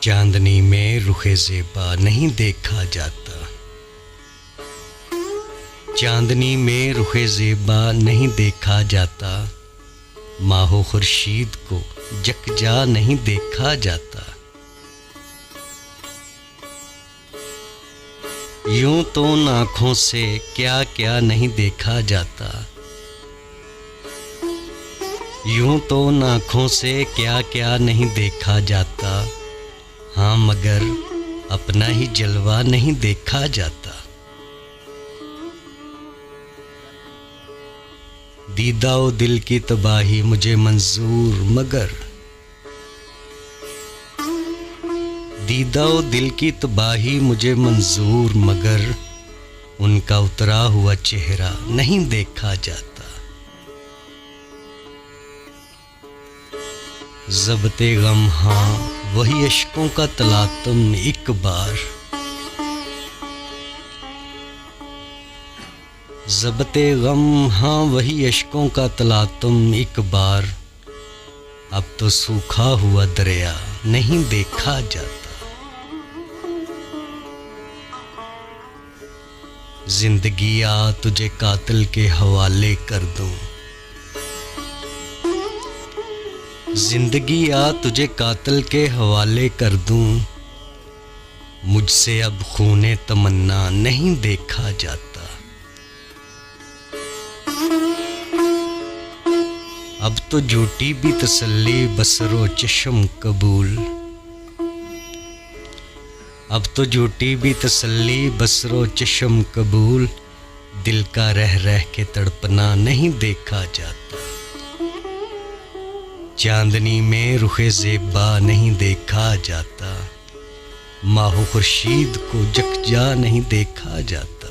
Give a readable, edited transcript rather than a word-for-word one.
چاندنی میں رخ زیبا نہیں دیکھا جاتا، چاندنی میں رخ زیبا نہیں دیکھا جاتا، ماہ و خورشید کو یکجا نہیں دیکھا جاتا۔ یوں تو آنکھوں سے کیا کیا نہیں دیکھا جاتا، یوں تو آنکھوں سے کیا کیا نہیں دیکھا جاتا، ہاں مگر اپنا ہی جلوہ نہیں دیکھا جاتا۔ دیدہ و دل کی تباہی مجھے منظور مگر، دیدہ و دل کی تباہی مجھے منظور مگر ان کا اترا ہوا چہرہ نہیں دیکھا جاتا۔ ضبط غم ہاں وہی اشکوں کا تلاطم ایک بار، ضبط غم ہاں وہی اشکوں کا تلاطم ایک بار، اب تو سوکھا ہوا دریا نہیں دیکھا جاتا۔ زندگی آ تجھے قاتل کے حوالے کر دوں، زندگی آ تجھے قاتل کے حوالے کر دوں، مجھ سے اب خون تمنا نہیں دیکھا جاتا۔ اب تو جھوٹی بھی تسلی بصر و چشم قبول، اب تو جھوٹی بھی تسلی بصر و چشم قبول، دل کا رہ رہ کے تڑپنا نہیں دیکھا جاتا۔ چاندنی میں رخ زیبا نہیں دیکھا جاتا، ماہ و خورشید کو یکجا نہیں دیکھا جاتا۔